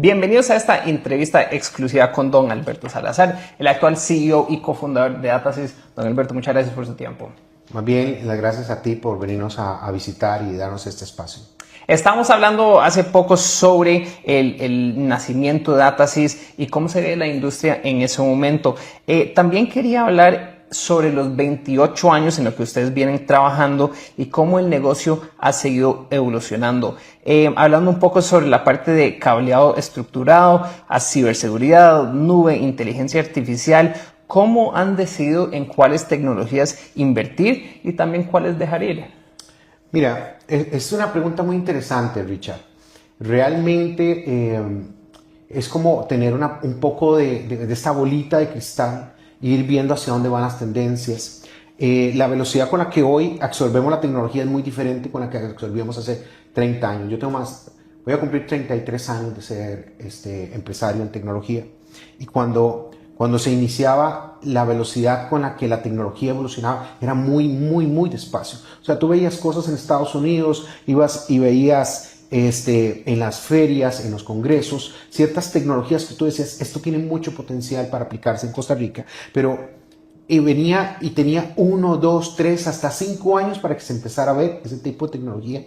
Bienvenidos a esta entrevista exclusiva con don Alberto Salazar, el actual CEO y cofundador de Datasys. Don Alberto, muchas gracias por su tiempo. Más bien, las gracias a ti por venirnos a visitar y darnos este espacio. Estamos hablando hace poco sobre el nacimiento de Datasys y cómo se ve la industria en ese momento. También quería hablar sobre los 28 años en los que ustedes vienen trabajando y cómo el negocio ha seguido evolucionando. Hablando un poco sobre la parte de cableado estructurado, a ciberseguridad, nube, inteligencia artificial, cómo han decidido en cuáles tecnologías invertir y también cuáles dejar ir. Mira, es una pregunta muy interesante, Richard. Realmente es como tener un poco de esta bolita de cristal e ir viendo hacia dónde van las tendencias. La velocidad con la que hoy absorbemos la tecnología es muy diferente con la que absorbíamos hace 30 años. Yo voy a cumplir 33 años de ser empresario en tecnología. Y cuando se iniciaba, la velocidad con la que la tecnología evolucionaba era muy despacio. O sea, tú veías cosas en Estados Unidos, ibas y veías en las ferias, en los congresos, ciertas tecnologías que tú decías, esto tiene mucho potencial para aplicarse en Costa Rica, pero venía y tenía 1, 2, 3, hasta 5 años para que se empezara a ver ese tipo de tecnología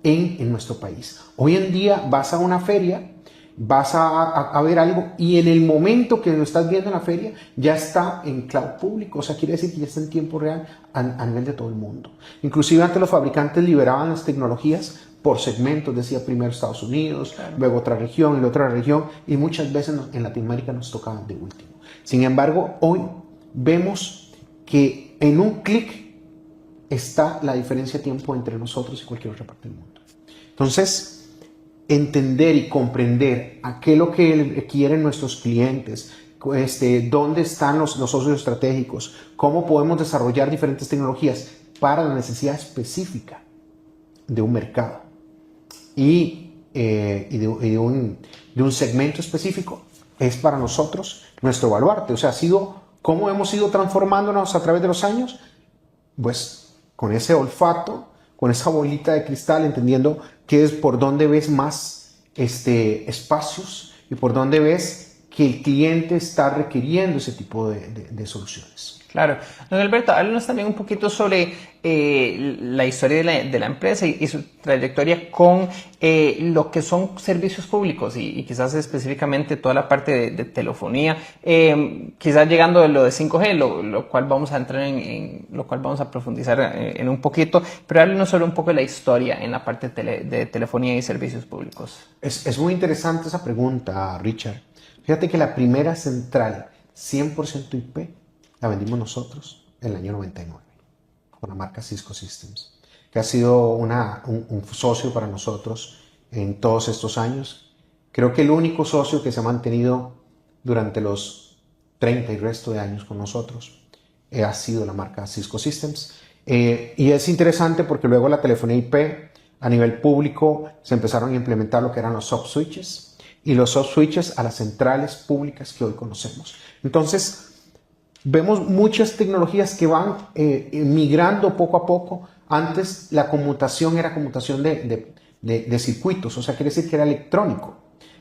en nuestro país. Hoy en día vas a una feria, vas a ver algo y en el momento que lo estás viendo en la feria ya está en cloud público, o sea, quiere decir que ya está en tiempo real a nivel de todo el mundo. Inclusive antes los fabricantes liberaban las tecnologías por segmentos, decía primero Estados Unidos, claro, luego otra región y la otra región, y muchas veces en Latinoamérica nos tocaban de último. Sin embargo, hoy vemos que en un clic está la diferencia de tiempo entre nosotros y cualquier otra parte del mundo. Entonces, entender y comprender qué es lo que quieren nuestros clientes, dónde están los socios estratégicos, cómo podemos desarrollar diferentes tecnologías para la necesidad específica de un mercado y de un segmento específico, es para nosotros nuestro baluarte. O sea, ha sido cómo hemos ido transformándonos a través de los años, pues con ese olfato, con esa bolita de cristal, entendiendo qué es, por dónde ves más espacios y por dónde ves que el cliente está requiriendo ese tipo de soluciones. Claro. Don Alberto, háblanos también un poquito sobre la historia de la empresa y su trayectoria con lo que son servicios públicos y quizás específicamente toda la parte de telefonía, quizás llegando de lo de 5G, lo cual vamos a entrar lo cual vamos a profundizar en un poquito, pero háblanos sobre un poco de la historia en la parte de telefonía y servicios públicos. Es muy interesante esa pregunta, Richard. Fíjate que la primera central 100% IP la vendimos nosotros en el año 99 con la marca Cisco Systems, que ha sido un socio para nosotros en todos estos años. Creo que el único socio que se ha mantenido durante los 30 y resto de años con nosotros ha sido la marca Cisco Systems. Y es interesante porque luego la telefonía IP a nivel público se empezaron a implementar lo que eran los soft switches y los soft switches a las centrales públicas que hoy conocemos. Entonces, vemos muchas tecnologías que van migrando poco a poco. Antes la conmutación era conmutación de circuitos, o sea, quiere decir que era electrónico.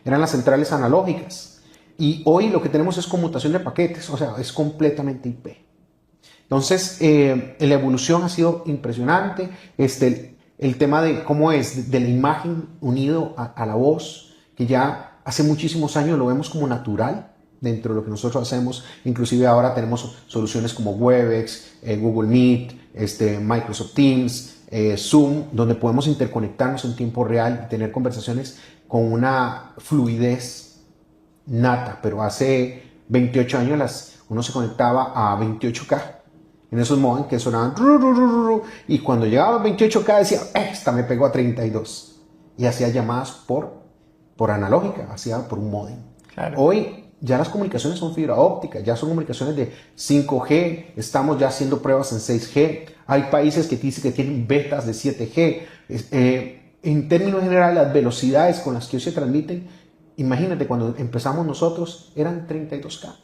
Eran las centrales analógicas. Y hoy lo que tenemos es conmutación de paquetes, o sea, es completamente IP. Entonces, la evolución ha sido impresionante. El tema de cómo es de la imagen unido a la voz, que ya hace muchísimos años lo vemos como natural dentro de lo que nosotros hacemos. Inclusive ahora tenemos soluciones como Webex, Google Meet, Microsoft Teams, Zoom, donde podemos interconectarnos en tiempo real y tener conversaciones con una fluidez nata. Pero hace 28 años uno se conectaba a 28K en esos modems que sonaban y cuando llegaba a 28K decía, esta me pegó a 32 y hacía llamadas por analógica, hacía por un modem. Claro. Hoy ya las comunicaciones son fibra óptica, ya son comunicaciones de 5G, estamos ya haciendo pruebas en 6G, hay países que dicen que tienen betas de 7G. En términos generales, las velocidades con las que hoy se transmiten, imagínate, cuando empezamos nosotros eran 32K,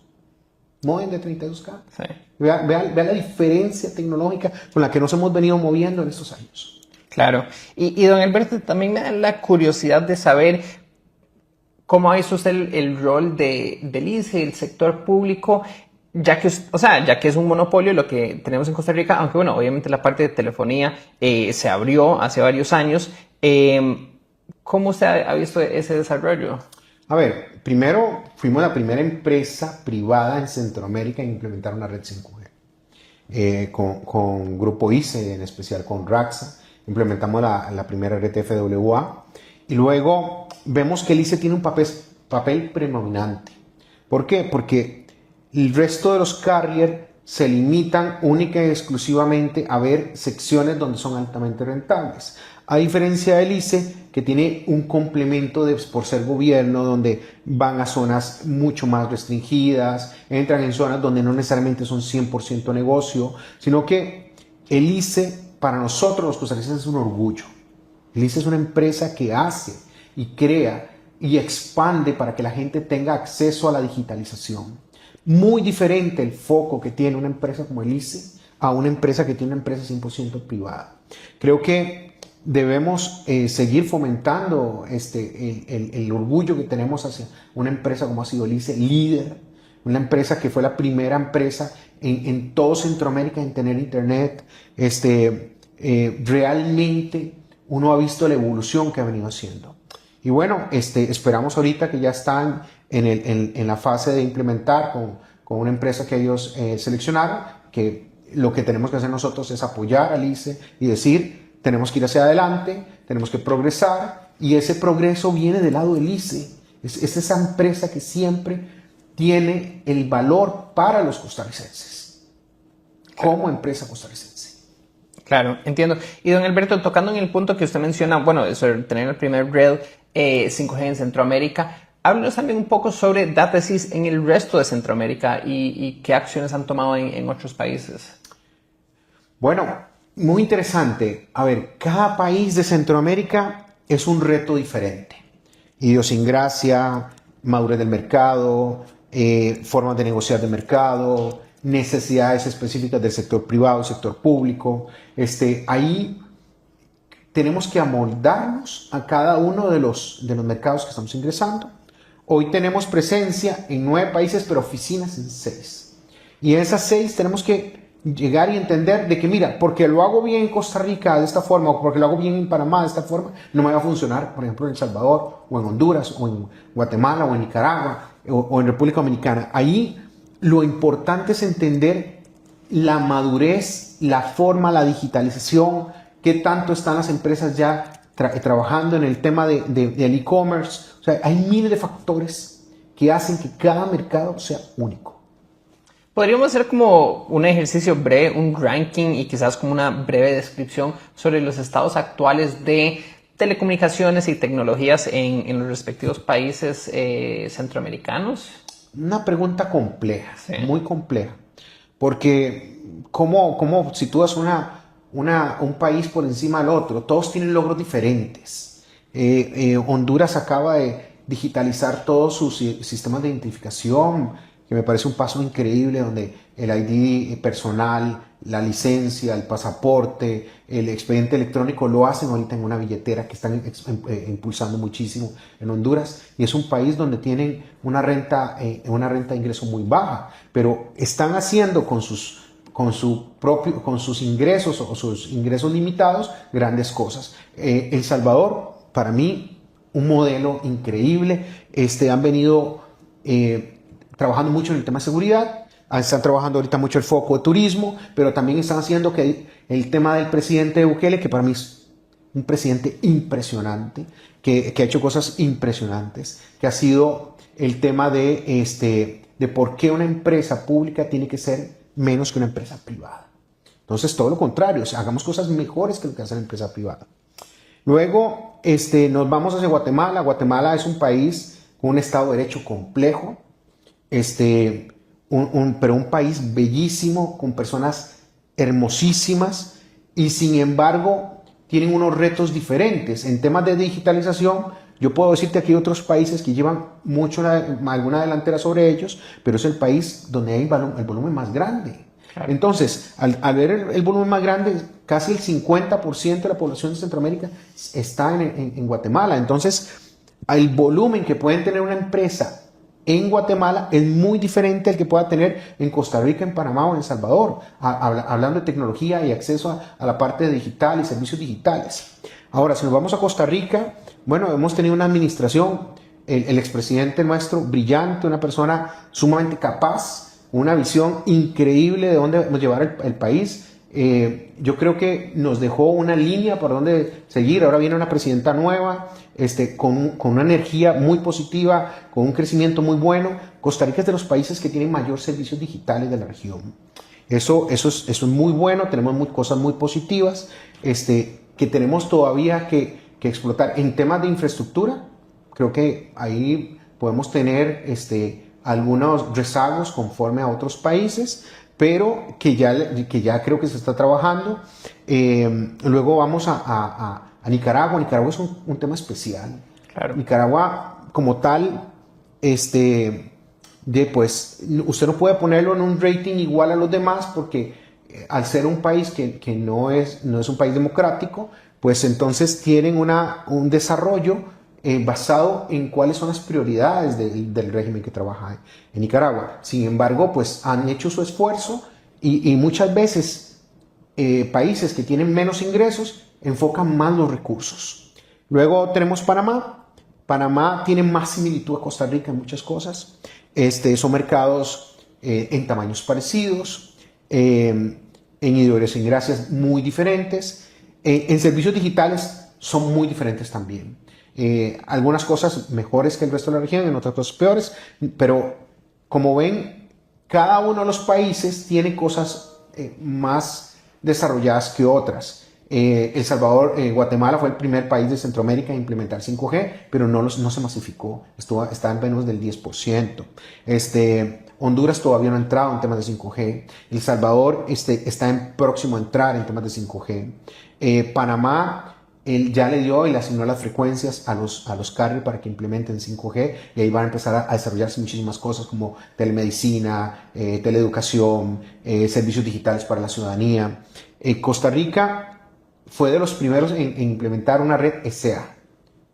modem de 32K. Sí. Vea la diferencia tecnológica con la que nos hemos venido moviendo en estos años. Claro, y don Alberto, también me da la curiosidad de saber ¿Cómo ha visto usted el rol del ICE, el sector público? Ya que, o sea, ya que es un monopolio lo que tenemos en Costa Rica, aunque bueno, obviamente la parte de telefonía se abrió hace varios años. ¿Cómo usted ha visto ese desarrollo? A ver, primero fuimos la primera empresa privada en Centroamérica en implementar una red 5G. Con Grupo ICE, en especial con Raxa, implementamos la primera red FWA. Y luego vemos que el ICE tiene un papel predominante. ¿Por qué? Porque el resto de los carriers se limitan única y exclusivamente a ver secciones donde son altamente rentables. A diferencia del ICE, que tiene un complemento por ser gobierno, donde van a zonas mucho más restringidas, entran en zonas donde no necesariamente son 100% negocio, sino que el ICE para nosotros los costarricenses es un orgullo. El ICE es una empresa que hace y crea y expande para que la gente tenga acceso a la digitalización. Muy diferente el foco que tiene una empresa como el ICE a una empresa que tiene una empresa 100% privada. Creo que debemos seguir fomentando el orgullo que tenemos hacia una empresa como ha sido el ICE, líder, una empresa que fue la primera empresa en todo Centroamérica en tener internet. Realmente uno ha visto la evolución que ha venido haciendo. Y bueno, esperamos ahorita que ya están en la fase de implementar con una empresa que ellos seleccionaron, que lo que tenemos que hacer nosotros es apoyar al ICE y decir, tenemos que ir hacia adelante, tenemos que progresar, y ese progreso viene del lado del ICE. Es esa empresa que siempre tiene el valor para los costarricenses, como empresa costarricense. Claro, entiendo. Y don Alberto, tocando en el punto que usted menciona, bueno, sobre tener el primer red 5G en Centroamérica, háblenos también un poco sobre DataSys en el resto de Centroamérica y qué acciones han tomado en otros países. Bueno, muy interesante. A ver, cada país de Centroamérica es un reto diferente. Idiosincrasia, madurez del mercado, formas de negociar de mercado, necesidades específicas del sector privado, sector público. Ahí tenemos que amoldarnos a cada uno de los mercados que estamos ingresando. Hoy tenemos presencia en 9 países, pero oficinas en 6. Y en esas 6 tenemos que llegar y entender de que, mira, porque lo hago bien en Costa Rica de esta forma, o porque lo hago bien en Panamá de esta forma, no me va a funcionar, por ejemplo, en El Salvador, o en Honduras, o en Guatemala, o en Nicaragua, o en República Dominicana. Ahí lo importante es entender la madurez, la forma, la digitalización, qué tanto están las empresas ya trabajando en el tema del e-commerce. O sea, hay miles de factores que hacen que cada mercado sea único. Podríamos hacer como un ejercicio breve, un ranking y quizás como una breve descripción sobre los estados actuales de telecomunicaciones y tecnologías en los respectivos países centroamericanos. Una pregunta compleja, Sí. muy compleja, porque ¿cómo sitúas un país por encima del otro? Todos tienen logros diferentes. Honduras acaba de digitalizar todos sus sistemas de identificación, que me parece un paso increíble, donde el ID personal, la licencia, el pasaporte, el expediente electrónico lo hacen ahorita en una billetera que están impulsando muchísimo en Honduras, y es un país donde tienen una renta de ingreso muy baja, pero están haciendo con sus ingresos o sus ingresos limitados grandes cosas. El Salvador, para mí, un modelo increíble. Han venido trabajando mucho en el tema de seguridad, están trabajando ahorita mucho el foco de turismo, pero también están haciendo que el tema del presidente Bukele, que para mí es un presidente impresionante, que ha hecho cosas impresionantes, que ha sido el tema de por qué una empresa pública tiene que ser menos que una empresa privada. Entonces, todo lo contrario, o sea, hagamos cosas mejores que lo que hace la empresa privada. Luego, nos vamos hacia Guatemala. Guatemala es un país con un Estado de Derecho complejo, pero un país bellísimo, con personas hermosísimas, y sin embargo tienen unos retos diferentes. En temas de digitalización, yo puedo decirte que hay otros países que llevan alguna delantera sobre ellos, pero es el país donde hay el volumen más grande. Claro. Entonces, al ver el volumen más grande, casi el 50% de la población de Centroamérica está en Guatemala. Entonces, el volumen que pueden tener una empresa en Guatemala es muy diferente al que pueda tener en Costa Rica, en Panamá o en El Salvador, hablando de tecnología y acceso a la parte digital y servicios digitales. Ahora, si nos vamos a Costa Rica, bueno, hemos tenido una administración, el expresidente nuestro, brillante, una persona sumamente capaz, una visión increíble de dónde llevar el país. Yo creo que nos dejó una línea por donde seguir. Ahora viene una presidenta nueva, con una energía muy positiva, con un crecimiento muy bueno. Costa Rica es de los países que tienen mayor servicios digitales de la región. Eso es muy bueno, tenemos cosas muy positivas que tenemos todavía que explotar. En temas de infraestructura, creo que ahí podemos tener algunos rezagos conforme a otros países, pero que ya creo que se está trabajando. Luego vamos a Nicaragua. Nicaragua es un tema especial. Claro. Nicaragua, como tal, pues, usted no puede ponerlo en un rating igual a los demás porque al ser un país que no es un país democrático, pues entonces tienen un desarrollo basado en cuáles son las prioridades del régimen que trabaja en Nicaragua. Sin embargo, pues han hecho su esfuerzo y muchas veces países que tienen menos ingresos enfocan más los recursos. Luego tenemos Panamá. Panamá tiene más similitud a Costa Rica en muchas cosas. Son mercados en tamaños parecidos, en idiosincrasias muy diferentes. En servicios digitales son muy diferentes también. Algunas cosas mejores que el resto de la región, en otras cosas peores, pero como ven, cada uno de los países tiene cosas más desarrolladas que otras. El Salvador, Guatemala fue el primer país de Centroamérica en implementar 5G, pero no se masificó, está en menos del 10%. Honduras todavía no ha entrado en temas de 5G. El Salvador está próximo a entrar en temas de 5G. Panamá él ya le dio y le asignó las frecuencias a los carriers para que implementen 5G y ahí van a empezar a desarrollarse muchísimas cosas como telemedicina, teleeducación, servicios digitales para la ciudadanía. Costa Rica fue de los primeros en implementar una red SA,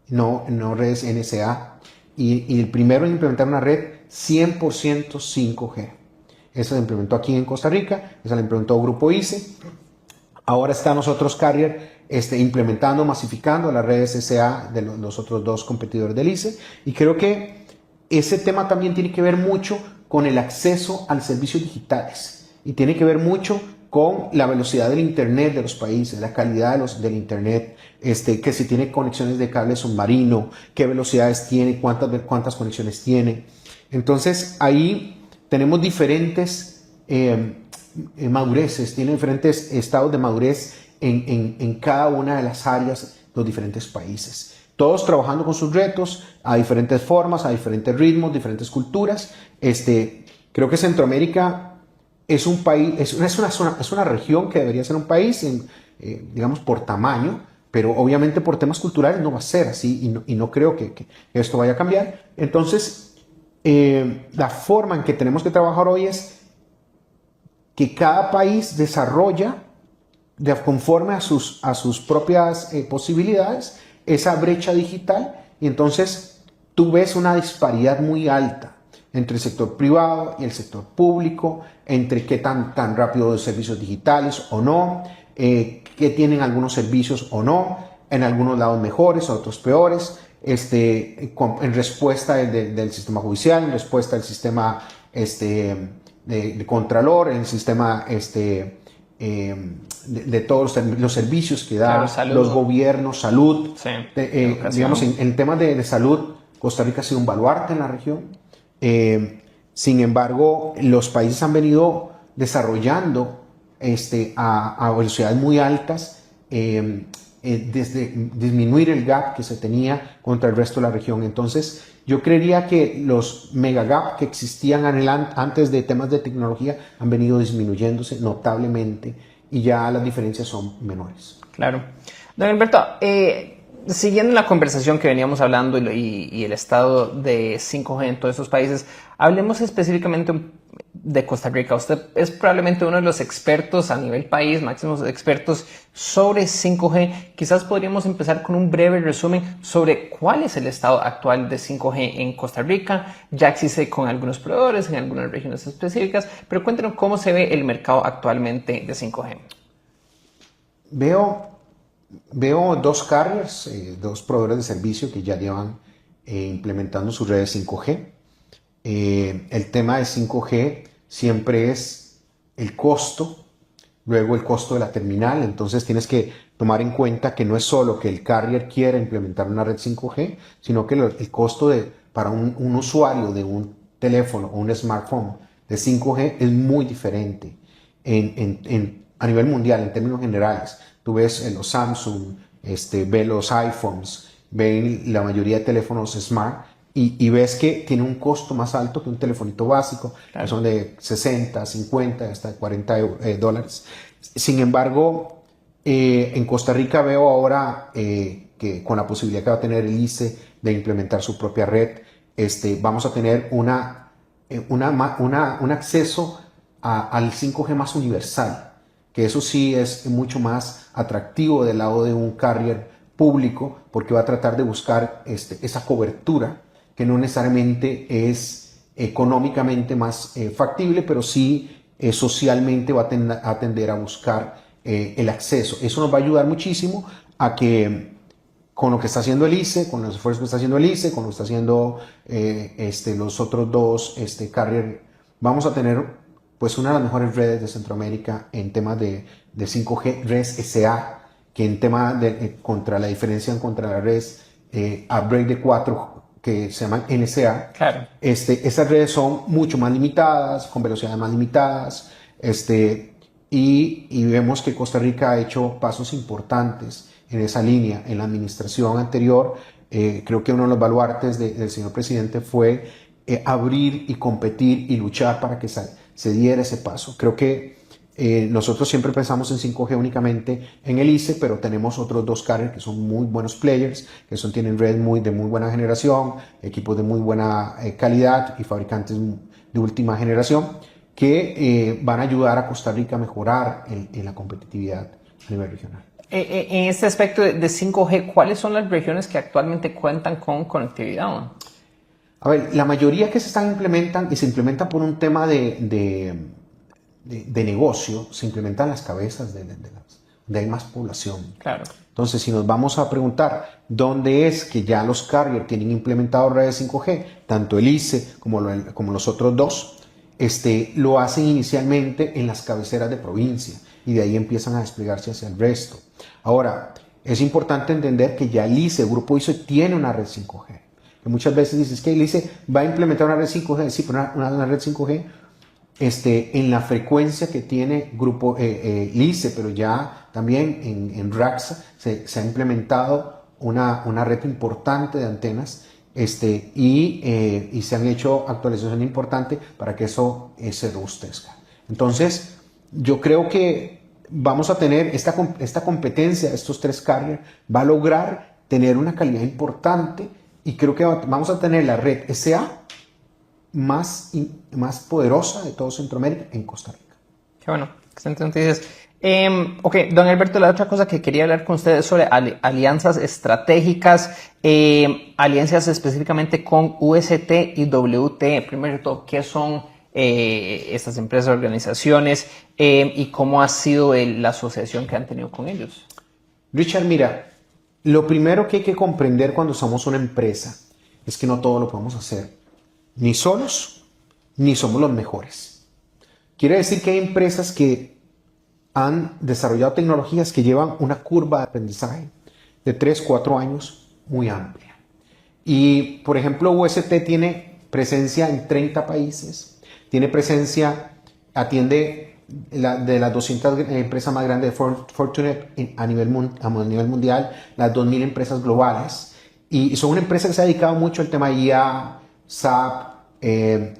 no redes NSA, y el primero en implementar una red 100% 5G. Esa se implementó aquí en Costa Rica, esa la implementó Grupo ICE. Ahora están los otros carriers implementando, masificando las redes SA de los otros dos competidores del ICE. Y creo que ese tema también tiene que ver mucho con el acceso a los servicios digitales. Y tiene que ver mucho con la velocidad del Internet de los países, la calidad del Internet, que si tiene conexiones de cable submarino, qué velocidades tiene, cuántas conexiones tiene. Entonces ahí tenemos diferentes madureces, tiene diferentes estados de madurez en cada una de las áreas de los diferentes países. Todos trabajando con sus retos a diferentes formas, a diferentes ritmos, diferentes culturas. Creo que Centroamérica es un país, es una región que debería ser un país, digamos, por tamaño, pero obviamente por temas culturales no va a ser así y no creo que esto vaya a cambiar. Entonces, la forma en que tenemos que trabajar hoy es que cada país desarrolla conforme a sus propias posibilidades esa brecha digital y entonces tú ves una disparidad muy alta entre el sector privado y el sector público, entre qué tan rápido de servicios digitales o no, que tienen algunos servicios o no, en algunos lados mejores, otros peores, en respuesta del sistema judicial, en respuesta del sistema de Contralor, en el sistema de todos los servicios que da, claro, los gobiernos, salud. Sí, digamos, en temas de salud, Costa Rica ha sido un baluarte en la región. Sin embargo, los países han venido desarrollando a velocidades muy altas, desde disminuir el gap que se tenía contra el resto de la región. Entonces, yo creería que los mega gap que existían antes de temas de tecnología han venido disminuyéndose notablemente y ya las diferencias son menores. Claro. Don Alberto, siguiendo la conversación que veníamos hablando y el estado de 5G en todos esos países, hablemos específicamente de Costa Rica. Usted es probablemente uno de los expertos a nivel país, máximos expertos sobre 5G. Quizás podríamos empezar con un breve resumen sobre cuál es el estado actual de 5G en Costa Rica. Ya existe con algunos proveedores en algunas regiones específicas, pero cuéntenos cómo se ve el mercado actualmente de 5G. Veo dos carriers, dos proveedores de servicio que ya llevan implementando sus redes 5G. El tema de 5G siempre es el costo, luego el costo de la terminal. Entonces tienes que tomar en cuenta que no es solo que el carrier quiera implementar una red 5G, sino que el costo para un usuario de un teléfono o un smartphone de 5G es muy diferente a nivel mundial, en términos generales. Tú ves los Samsung, ves los iPhones, ves la mayoría de teléfonos smart y ves que tiene un costo más alto que un telefonito básico, claro, que son de 60, 50, hasta 40 dólares. Sin embargo, en Costa Rica veo ahora que con la posibilidad que va a tener el ICE de implementar su propia red, vamos a tener un acceso al 5G más universal, que eso sí es mucho más atractivo del lado de un carrier público, porque va a tratar de buscar esa cobertura que no necesariamente es económicamente más factible, pero sí socialmente va a tender a buscar el acceso. Eso nos va a ayudar muchísimo a que con lo que está haciendo el ICE, con los esfuerzos que está haciendo el ICE, con lo que está haciendo los otros dos carrier, vamos a tener pues una de las mejores redes de Centroamérica en temas de 5G, redes SA, que en tema contra la diferencia contra la redes upgrade de 4 que se llaman NSA, claro, esas redes son mucho más limitadas, con velocidades más limitadas, y vemos que Costa Rica ha hecho pasos importantes en esa línea. En la administración anterior, creo que uno de los baluartes del señor presidente fue abrir y competir y luchar para que se diera ese paso. Creo que nosotros siempre pensamos en 5G únicamente en el ICE, pero tenemos otros dos carriers que son muy buenos players, que tienen redes de muy buena generación, equipos de muy buena calidad y fabricantes de última generación, que van a ayudar a Costa Rica a mejorar en la competitividad a nivel regional. En este aspecto de 5G, ¿cuáles son las regiones que actualmente cuentan con conectividad? A ver, la mayoría que se implementan por un tema de negocio, se implementan las cabezas de hay más población. Claro. Entonces, si nos vamos a preguntar dónde es que ya los carriers tienen implementado redes 5G, tanto el ICE como los otros dos, lo hacen inicialmente en las cabeceras de provincia y de ahí empiezan a desplegarse hacia el resto. Ahora, es importante entender que ya el ICE, el grupo ICE, tiene una red 5G. Que muchas veces dices que el ICE va a implementar una red 5G, sí, pero una red 5G en la frecuencia que tiene grupo ICE, pero ya también en RAXA se ha implementado una red importante de antenas y se han hecho actualizaciones importantes para que eso se robustezca. Entonces, yo creo que vamos a tener esta competencia, estos tres carriers, va a lograr tener una calidad importante y creo que vamos a tener la red SA más poderosa de todo Centroamérica en Costa Rica. Qué bueno, excelente noticias. Ok, don Alberto, la otra cosa que quería hablar con ustedes sobre alianzas estratégicas, alianzas específicamente con UST y WT. Primero de todo, ¿qué son estas empresas, organizaciones y cómo ha sido la asociación que han tenido con ellos? Richard, mira, lo primero que hay que comprender cuando somos una empresa es que no todo lo podemos hacer ni solos, ni somos los mejores. Quiere decir que hay empresas que han desarrollado tecnologías que llevan una curva de aprendizaje de 3, 4 años muy amplia. Y, por ejemplo, UST tiene presencia en 30 países, tiene presencia, atiende de las 200 empresas más grandes de Fortune a nivel mundial, las 2.000 empresas globales. Y son una empresa que se ha dedicado mucho al tema IA, SAP,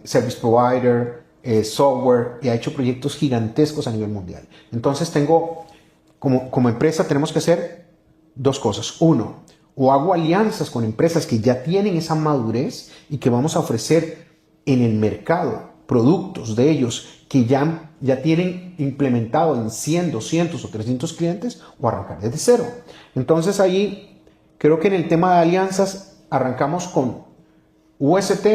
Service Provider, software, y ha hecho proyectos gigantescos a nivel mundial. Entonces como empresa tenemos que hacer dos cosas. Uno, o hago alianzas con empresas que ya tienen esa madurez y que vamos a ofrecer en el mercado productos de ellos que ya tienen implementado en 100, 200 o 300 clientes o arrancar desde cero. Entonces ahí creo que en el tema de alianzas arrancamos con UST,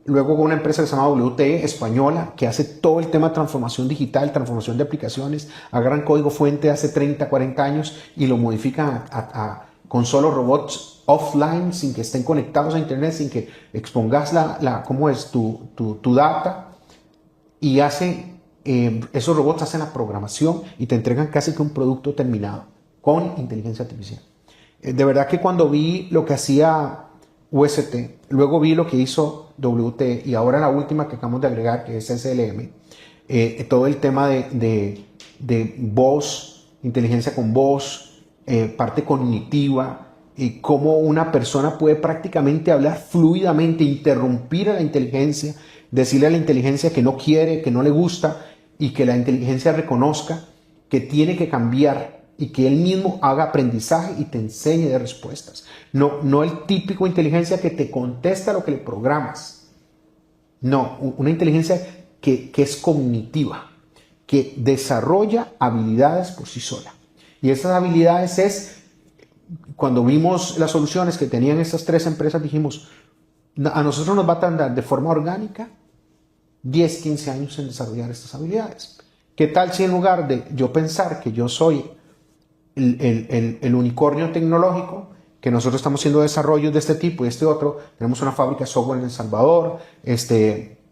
luego con una empresa que se llama WTE española, que hace todo el tema de transformación digital, transformación de aplicaciones, agarran código fuente de hace 30, 40 años y lo modifican con solo robots offline, sin que estén conectados a internet, sin que expongas cómo es tu data, y esos robots hacen la programación y te entregan casi que un producto terminado con inteligencia artificial. De verdad que cuando vi lo que hacía UST, luego vi lo que hizo WT y ahora la última que acabamos de agregar, que es SLM, todo el tema de voz, inteligencia con voz, parte cognitiva, y cómo una persona puede prácticamente hablar fluidamente, interrumpir a la inteligencia, decirle a la inteligencia que no quiere, que no le gusta, y que la inteligencia reconozca que tiene que cambiar y que él mismo haga aprendizaje y te enseñe de respuestas. No el típico inteligencia que te contesta lo que le programas. No, una inteligencia que es cognitiva, que desarrolla habilidades por sí sola. Y esas habilidades cuando vimos las soluciones que tenían estas tres empresas, dijimos, a nosotros nos va a tardar de forma orgánica 10, 15 años en desarrollar estas habilidades. ¿Qué tal si en lugar de yo pensar que yo soy el unicornio tecnológico, que nosotros estamos haciendo desarrollos de este tipo y este otro, tenemos una fábrica de software en El Salvador,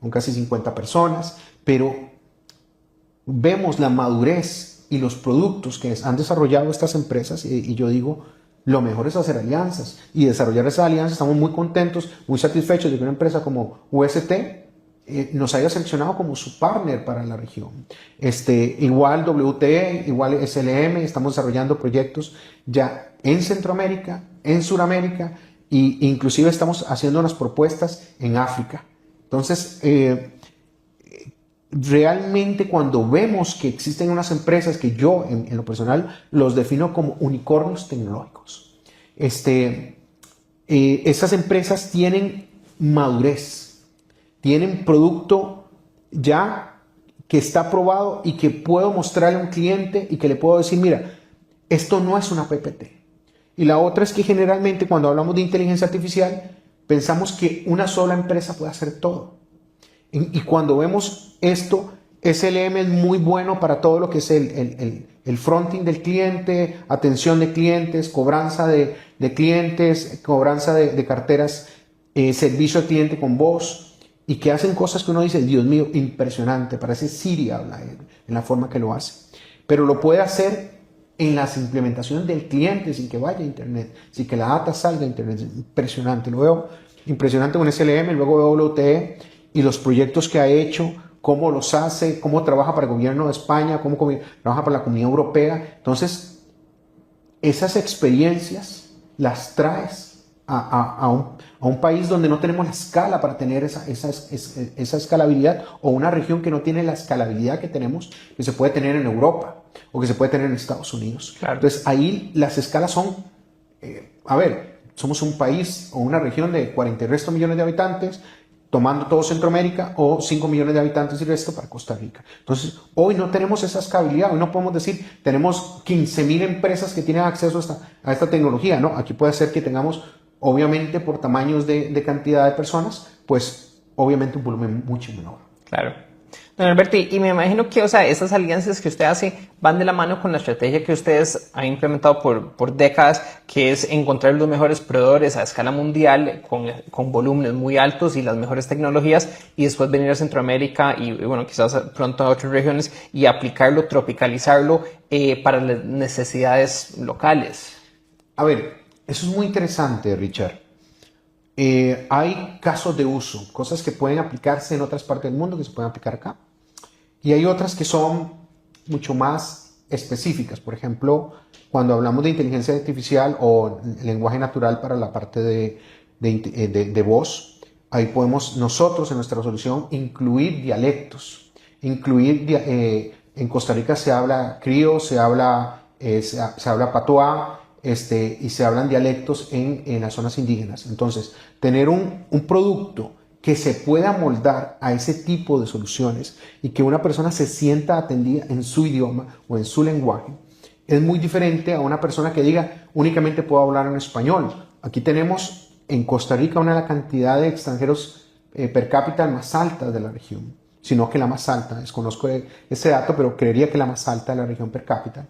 con casi 50 personas, pero vemos la madurez y los productos que han desarrollado estas empresas y yo digo, lo mejor es hacer alianzas y desarrollar esas alianzas. Estamos muy contentos, muy satisfechos de que una empresa como UST nos haya seleccionado como su partner para la región. Igual WTE, igual SLM, estamos desarrollando proyectos ya en Centroamérica, en Sudamérica e inclusive estamos haciendo unas propuestas en África. Entonces, realmente cuando vemos que existen unas empresas que yo en lo personal los defino como unicornios tecnológicos, esas empresas tienen madurez, tienen producto ya que está probado y que puedo mostrarle a un cliente y que le puedo decir, mira, esto no es una PPT. Y la otra es que generalmente cuando hablamos de inteligencia artificial pensamos que una sola empresa puede hacer todo. Y cuando vemos esto, SLM es muy bueno para todo lo que es el fronting del cliente, atención de clientes, cobranza de clientes, cobranza de carteras, servicio al cliente con voz, y que hacen cosas que uno dice, Dios mío, impresionante, parece Siri habla en la forma que lo hace. Pero lo puede hacer en las implementaciones del cliente sin que vaya a internet, sin que la data salga a internet. Es impresionante, lo veo impresionante con SLM, luego veo WTE y los proyectos que ha hecho, cómo los hace, cómo trabaja para el gobierno de España, cómo trabaja para la Comunidad Europea. Entonces, esas experiencias las traes a un país donde no tenemos la escala para tener esa escalabilidad, o una región que no tiene la escalabilidad que tenemos, que se puede tener en Europa o que se puede tener en Estados Unidos. Claro. Entonces, ahí las escalas son, somos un país o una región de 40 y resto millones de habitantes, tomando todo Centroamérica, o 5 millones de habitantes y resto para Costa Rica. Entonces, hoy no tenemos esa escalabilidad. Hoy no podemos decir, tenemos 15,000 empresas que tienen acceso a esta tecnología. No, aquí puede ser que tengamos, obviamente, por tamaños de cantidad de personas, pues, obviamente, un volumen mucho menor. Claro. Don Alberti, y me imagino que, esas alianzas que usted hace van de la mano con la estrategia que ustedes han implementado por décadas, que es encontrar los mejores proveedores a escala mundial con volúmenes muy altos y las mejores tecnologías, y después venir a Centroamérica y bueno, quizás pronto a otras regiones y aplicarlo, tropicalizarlo para las necesidades locales. A ver, eso es muy interesante, Richard. Hay casos de uso, cosas que pueden aplicarse en otras partes del mundo que se pueden aplicar acá. Y hay otras que son mucho más específicas. Por ejemplo, cuando hablamos de inteligencia artificial o lenguaje natural para la parte de voz, ahí podemos nosotros en nuestra solución incluir dialectos. En Costa Rica se habla criollo, se habla patuá, y se hablan dialectos en las zonas indígenas. Entonces, tener un producto que se pueda moldar a ese tipo de soluciones y que una persona se sienta atendida en su idioma o en su lenguaje, es muy diferente a una persona que diga únicamente puedo hablar en español. Aquí tenemos en Costa Rica una de la cantidad de extranjeros per cápita más alta de la región, sino que la más alta, desconozco ese dato, pero creería que la más alta de la región per cápita.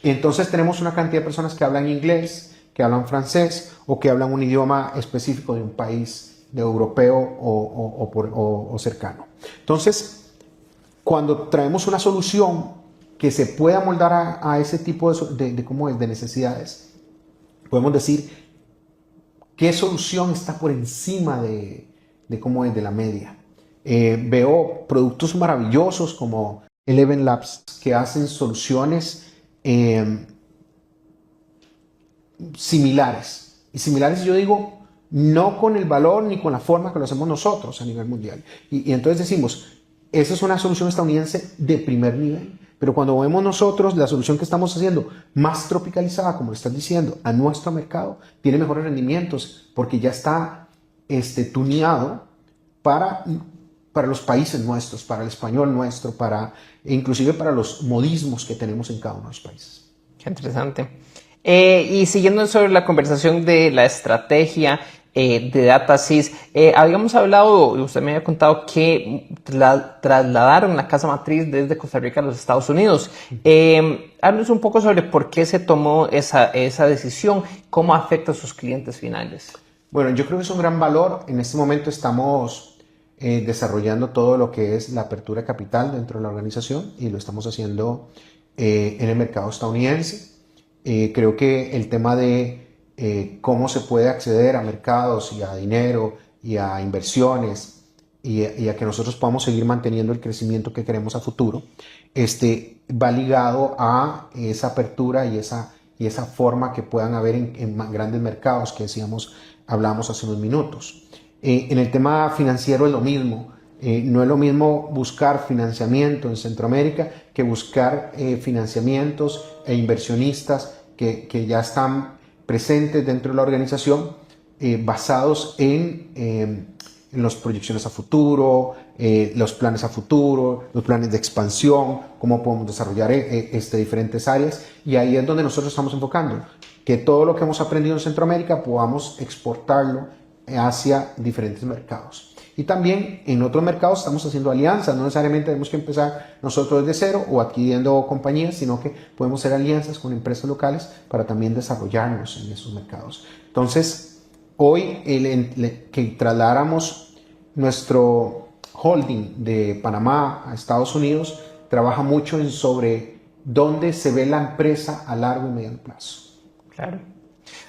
Y entonces tenemos una cantidad de personas que hablan inglés, que hablan francés o que hablan un idioma específico de un país de europeo o cercano. Entonces, cuando traemos una solución que se pueda moldar a ese tipo de necesidades, podemos decir qué solución está por encima de cómo es de la media. Veo productos maravillosos como Eleven Labs que hacen soluciones similares. Y similares yo digo no con el valor ni con la forma que lo hacemos nosotros a nivel mundial. Y entonces decimos, esa es una solución estadounidense de primer nivel. Pero cuando vemos nosotros la solución que estamos haciendo más tropicalizada, como lo estás diciendo, a nuestro mercado, tiene mejores rendimientos porque ya está tuneado para los países nuestros, para el español nuestro, inclusive para los modismos que tenemos en cada uno de los países. Qué interesante. Y siguiendo sobre la conversación de la estrategia de DataSys, habíamos hablado, y usted me había contado que trasladaron la casa matriz desde Costa Rica a los Estados Unidos. Háblenos un poco sobre por qué se tomó esa decisión, cómo afecta a sus clientes finales. Bueno, yo creo que es un gran valor. En este momento estamos desarrollando todo lo que es la apertura de capital dentro de la organización y lo estamos haciendo en el mercado estadounidense. Creo que el tema de cómo se puede acceder a mercados y a dinero y a inversiones y a que nosotros podamos seguir manteniendo el crecimiento que queremos a futuro, va ligado a esa apertura y esa forma que puedan haber en grandes mercados que hablábamos hace unos minutos. En el tema financiero es lo mismo. No es lo mismo buscar financiamiento en Centroamérica que buscar financiamientos e inversionistas que ya están presentes dentro de la organización basados en las proyecciones a futuro, los planes a futuro, los planes de expansión, cómo podemos desarrollar diferentes áreas. Y ahí es donde nosotros estamos enfocando, que todo lo que hemos aprendido en Centroamérica podamos exportarlo hacia diferentes mercados. Y también en otros mercados estamos haciendo alianzas, no necesariamente tenemos que empezar nosotros desde cero o adquiriendo compañías, sino que podemos hacer alianzas con empresas locales para también desarrollarnos en esos mercados. Entonces, hoy que trasladáramos nuestro holding de Panamá a Estados Unidos, trabaja mucho sobre dónde se ve la empresa a largo y mediano plazo. Claro.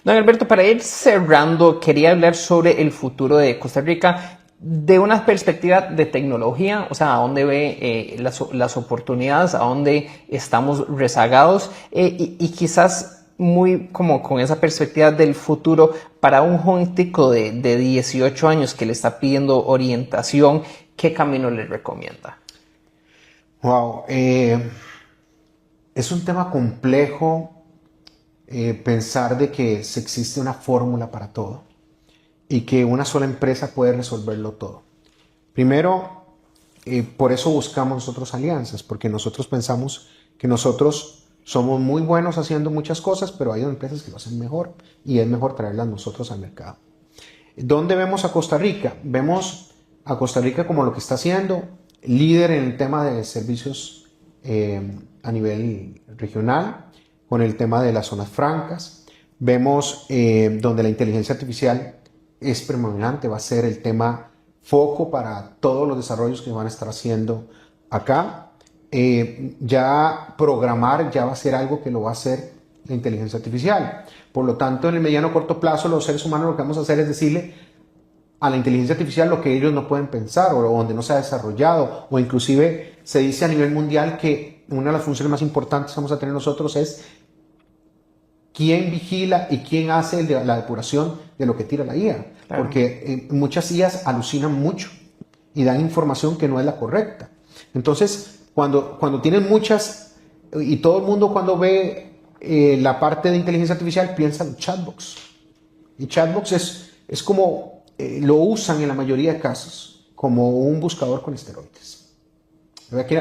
Don Alberto, para ir cerrando, quería hablar sobre el futuro de Costa Rica de una perspectiva de tecnología, o sea, a dónde ve las oportunidades, a dónde estamos rezagados y quizás muy como con esa perspectiva del futuro para un joven tico de 18 años que le está pidiendo orientación, ¿qué camino le recomienda? Wow, es un tema complejo pensar de que existe una fórmula para todo y que una sola empresa puede resolverlo todo. Primero, por eso buscamos nosotros alianzas, porque nosotros pensamos que nosotros somos muy buenos haciendo muchas cosas, pero hay empresas que lo hacen mejor y es mejor traerlas nosotros al mercado. ¿Dónde vemos a Costa Rica? Vemos a Costa Rica como lo que está haciendo, líder en el tema de servicios a nivel regional, con el tema de las zonas francas. Vemos donde la inteligencia artificial es predominante, va a ser el tema foco para todos los desarrollos que van a estar haciendo acá. Ya programar ya va a ser algo que lo va a hacer la inteligencia artificial. Por lo tanto, en el mediano corto plazo, los seres humanos lo que vamos a hacer es decirle a la inteligencia artificial lo que ellos no pueden pensar o donde no se ha desarrollado, o inclusive se dice a nivel mundial que una de las funciones más importantes que vamos a tener nosotros es quién vigila y quién hace la depuración de lo que tira la IA. Claro. Porque muchas IAs alucinan mucho y dan información que no es la correcta. Entonces, cuando tienen muchas, y todo el mundo cuando ve la parte de inteligencia artificial piensa en chatbots. Y chatbots es como lo usan en la mayoría de casos como un buscador con esteroides.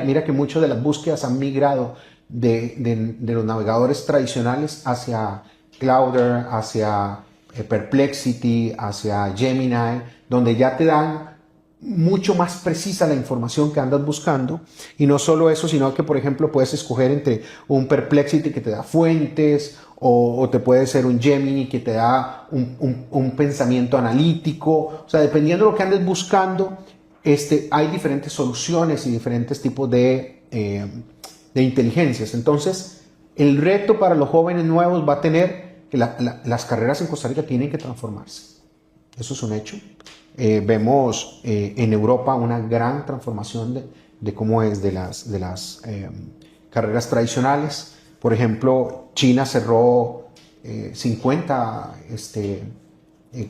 Mira que muchas de las búsquedas han migrado de los navegadores tradicionales hacia Clowder, hacia Perplexity, hacia Gemini, donde ya te dan mucho más precisa la información que andas buscando. Y no solo eso, sino que, por ejemplo, puedes escoger entre un Perplexity que te da fuentes, o te puede ser un Gemini que te da un pensamiento analítico. O sea, dependiendo de lo que andes buscando, hay diferentes soluciones y diferentes tipos de inteligencias. Entonces, el reto para los jóvenes nuevos va a tener que las carreras en Costa Rica tienen que transformarse. Eso es un hecho. Vemos en Europa una gran transformación de cómo es de las carreras tradicionales. Por ejemplo, China cerró 50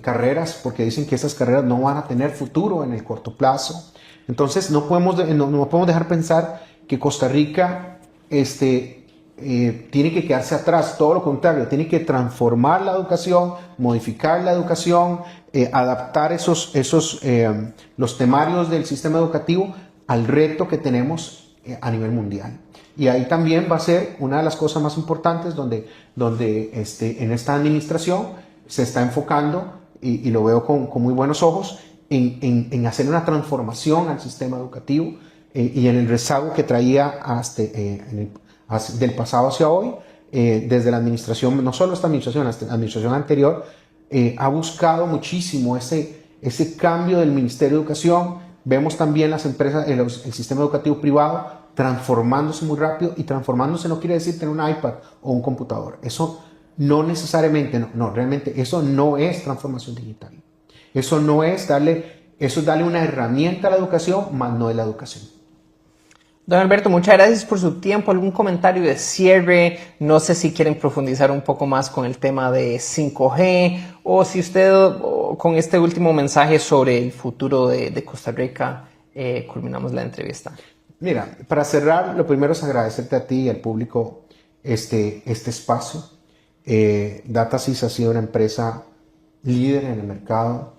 carreras porque dicen que esas carreras no van a tener futuro en el corto plazo. Entonces no podemos dejar pensar que Costa Rica tiene que quedarse atrás, todo lo contrario, tiene que transformar la educación, modificar la educación, adaptar los temarios del sistema educativo al reto que tenemos a nivel mundial. Y ahí también va a ser una de las cosas más importantes donde en esta administración se está enfocando, y lo veo con muy buenos ojos, en hacer una transformación al sistema educativo y en el rezago que traía del pasado hacia hoy. Desde la administración, no solo esta administración, la administración anterior, ha buscado muchísimo ese cambio del Ministerio de Educación. Vemos también las empresas, el sistema educativo privado transformándose muy rápido, y transformándose no quiere decir tener un iPad o un computador. Eso no necesariamente, realmente eso no es transformación digital. Eso es darle una herramienta a la educación, más no de la educación. Don Alberto, muchas gracias por su tiempo. ¿Algún comentario de cierre? No sé si quieren profundizar un poco más con el tema de 5G, o si usted, con este último mensaje sobre el futuro de Costa Rica, culminamos la entrevista. Mira, para cerrar, lo primero es agradecerte a ti y al público este espacio. DataSys ha sido una empresa líder en el mercado,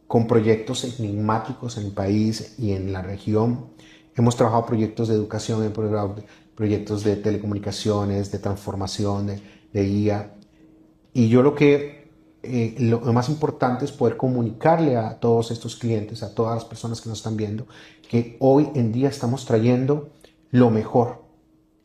con proyectos enigmáticos en el país y en la región. Hemos trabajado proyectos de educación, proyectos de telecomunicaciones, de transformación, de IA. Y yo lo más importante es poder comunicarle a todos estos clientes, a todas las personas que nos están viendo, que hoy en día estamos trayendo lo mejor,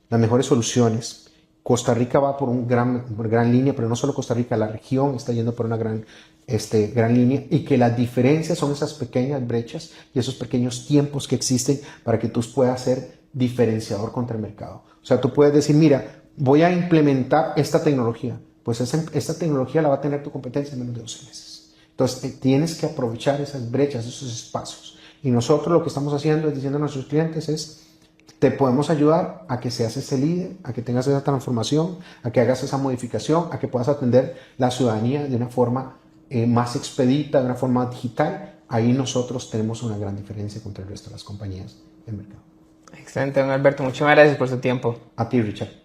las mejores soluciones. Costa Rica va por gran línea, pero no solo Costa Rica, la región está yendo por una gran línea, y que las diferencias son esas pequeñas brechas y esos pequeños tiempos que existen para que tú puedas ser diferenciador contra el mercado. O sea, tú puedes decir, mira, voy a implementar esta tecnología. Pues esta tecnología la va a tener tu competencia en menos de 12 meses. Entonces, tienes que aprovechar esas brechas, esos espacios. Y nosotros lo que estamos haciendo es diciendo a nuestros clientes te podemos ayudar a que seas ese líder, a que tengas esa transformación, a que hagas esa modificación, a que puedas atender la ciudadanía de una forma más expedita, de una forma digital. Ahí nosotros tenemos una gran diferencia contra el resto de las compañías del mercado. Excelente, don Alberto. Muchas gracias por su tiempo. A ti, Richard.